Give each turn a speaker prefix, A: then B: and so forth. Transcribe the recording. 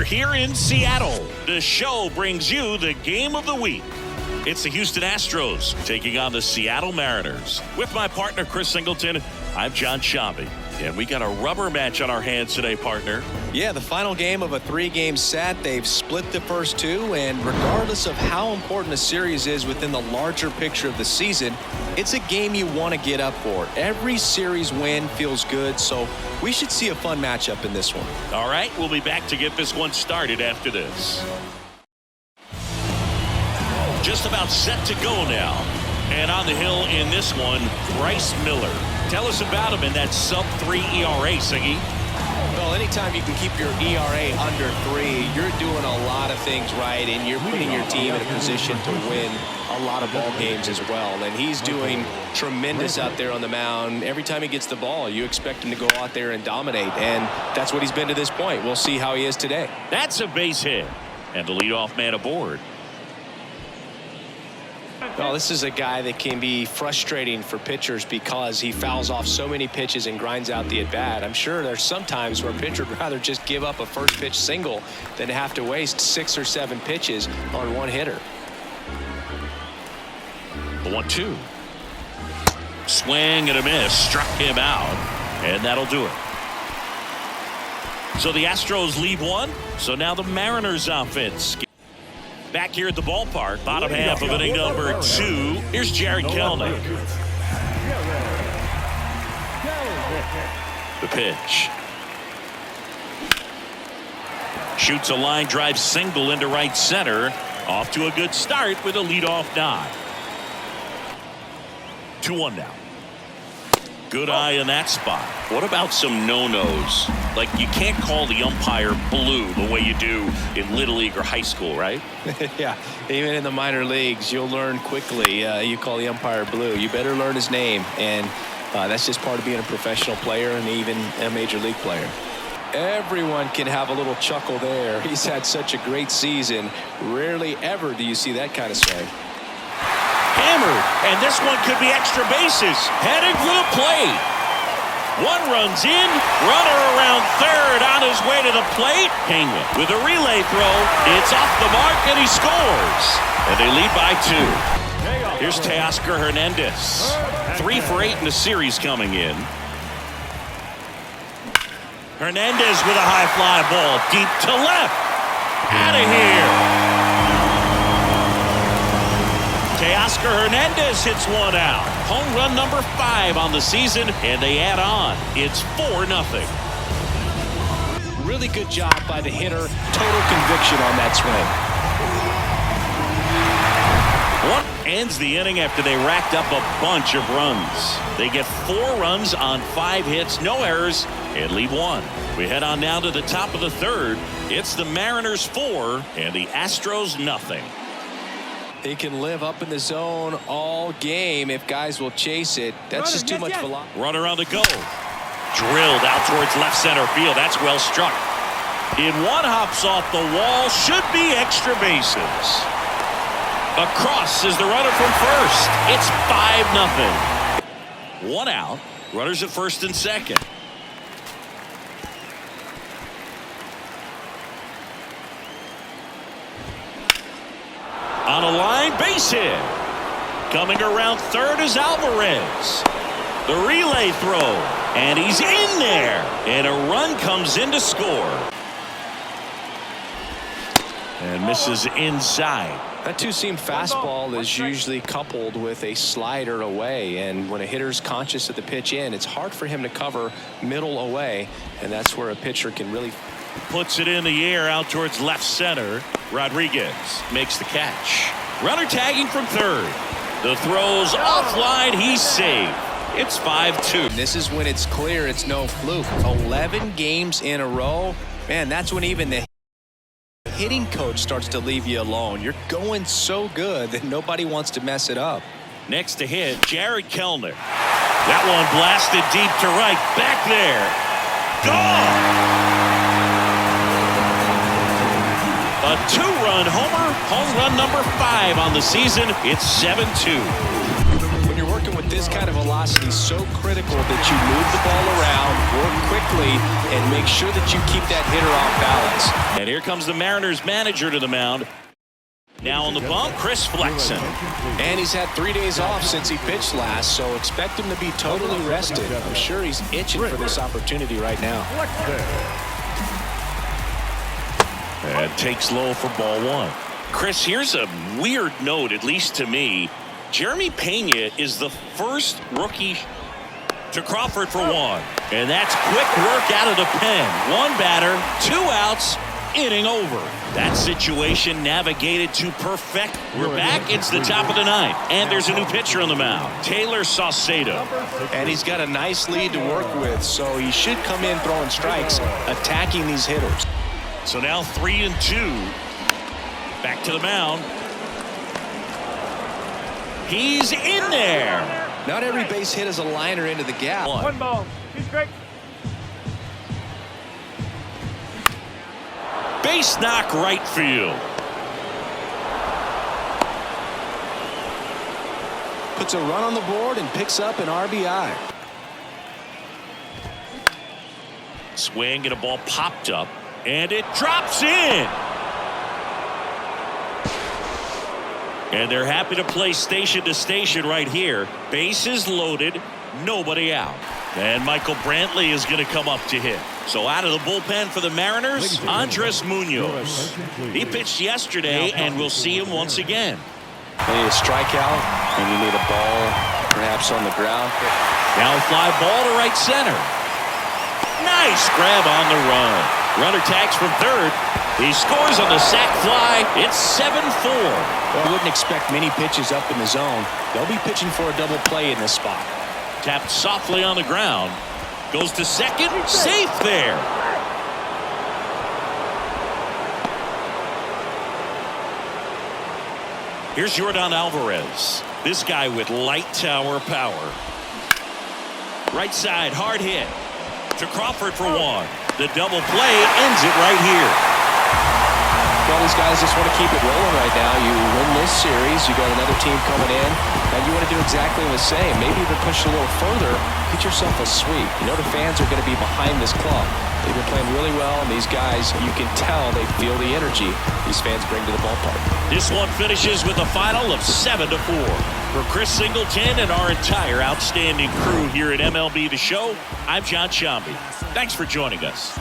A: We're here in Seattle. The show brings you the game of the week. It's the Houston Astros taking on the Seattle Mariners. With my partner, Chris Singleton, I'm John Shambi. And we got a rubber match on our hands today, partner.
B: Yeah, the final game of a 3-game set. They've split the first two, and regardless of how important a series is within the larger picture of the season, it's a game you want to get up for. Every series win feels good, so we should see a fun matchup in this one.
A: All right, we'll be back to get this one started after this. Just about set to go now. And on the hill in this one, Bryce Miller. Tell us about him in that sub-3 ERA, Siggy.
B: Well, anytime you can keep your ERA under 3, you're doing a lot of things right, and you're putting your team in a position to win a lot of ball games as well. And he's doing tremendous out there on the mound. Every time he gets the ball, you expect him to go out there and dominate, and that's what he's been to this point. We'll see how he is today.
A: That's a base hit, and the leadoff man aboard.
B: Well, this is a guy that can be frustrating for pitchers because he fouls off so many pitches and grinds out the at-bat. I'm sure there's some times where a pitcher would rather just give up a first pitch single than have to waste 6 or 7 pitches on one hitter.
A: The 1-2. Swing and a miss. Struck him out. And that'll do it. So the Astros lead one. So now the Mariners offense. Back here at the ballpark, bottom half of inning number 2. Here's Jared Kelnick. The pitch. Shoots a line drive single into right center. Off to a good start with a leadoff nod. 2-1 now. Good eye in that spot. What about some no-nos? Like, you can't call the umpire blue the way you do in Little League or high school, right?
B: Yeah, even in the minor leagues, you'll learn quickly. You call the umpire blue. You better learn his name, and that's just part of being a professional player and even a major league player. Everyone can have a little chuckle there. He's had such a great season. Rarely ever do you see that kind of swing.
A: Hammered, and this one could be extra bases. Heading for the plate. One runs in, runner around third on his way to the plate. Hangman with a relay throw. It's off the mark, and he scores. And they lead by 2. Here's Teoscar Hernandez. 3 for 8 in the series coming in. Hernandez with a high fly ball deep to left. Out of here. Teoscar Hernandez hits one out. Home run number 5 on the season, and they add on. It's 4-0.
B: Really good job by the hitter. Total conviction on that swing.
A: One ends the inning after they racked up a bunch of runs. They get 4 runs on 5 hits, no errors, and lead 1. We head on now to the top of the 3rd. It's the Mariners 4 and the Astros nothing.
B: He can live up in the zone all game if guys will chase it. That's just too much velocity.
A: Runner on the go. Drilled out towards left center field. That's well struck. In one, hops off the wall. Should be extra bases. Across is the runner from first. It's 5-0. 1 out. Runners at first and second. On a line, base hit. Coming around third is Alvarez. The relay throw, and he's in there. And a run comes in to score. And misses inside.
B: That two-seam fastball is usually coupled with a slider away, and when a hitter's conscious of the pitch in, it's hard for him to cover middle away, and that's where a pitcher can really.
A: Puts it in the air out towards left center. Rodriguez makes the catch. Runner tagging from third. The throw's offline. He's safe. It's 5-2.
B: This is when it's clear it's no fluke. 11 games in a row. Man, that's when even the hitting coach starts to leave you alone. You're going so good that nobody wants to mess it up.
A: Next to hit, Jared Kelnick. That one blasted deep to right. Back there. Gone! A 2-run homer, home run number 5 on the season. It's 7-2.
B: When you're working with this kind of velocity, so critical that you move the ball around, work quickly and make sure that you keep that hitter off balance.
A: And here comes the Mariners manager to the mound. Now on the bump, Chris Flexen.
B: And he's had 3 days off since he pitched last, so expect him to be totally rested. I'm sure he's itching for this opportunity right now.
A: And takes low for ball one. Chris, here's a weird note, at least to me. Jeremy Pena is the first rookie to Crawford for one. And that's quick work out of the pen. One batter, 2 outs, inning over. That situation navigated to perfect. We're back. It's the top of the 9th. And there's a new pitcher on the mound, Taylor Saucedo.
B: And he's got a nice lead to work with, so he should come in throwing strikes, attacking these hitters.
A: So now 3-2. Back to the mound. He's in there.
B: Not every base hit is a liner into the gap.
C: One ball. He's great.
A: Base knock right field.
B: Puts a run on the board and picks up an RBI.
A: Swing and a ball popped up. And it drops in. And they're happy to play station to station right here. Bases loaded, nobody out. And Michael Brantley is going to come up to hit. So out of the bullpen for the Mariners, Andres Munoz. He pitched yesterday, and we'll see him once again.
B: You need a strikeout, and you need a ball perhaps on the ground.
A: Now fly ball to right center. Nice grab on the run. Runner tags from third. He scores on the sac fly. It's 7-4.
B: Well, I wouldn't expect many pitches up in the zone. They'll be pitching for a double play in this spot.
A: Tapped softly on the ground. Goes to second. Safe there. Here's Yordan Alvarez. This guy with light tower power. Right side, hard hit. To Crawford for one. The double play ends it right here.
B: Well, these guys just want to keep it rolling right now. You win this series, you got another team coming in, and you want to do exactly the same. Maybe even push a little further, get yourself a sweep. You know the fans are going to be behind this club. They've been playing really well, and these guys, you can tell they feel the energy these fans bring to the ballpark.
A: This one finishes with a final of 7-4. For Chris Singleton and our entire outstanding crew here at MLB The Show, I'm John Shambi. Thanks for joining us.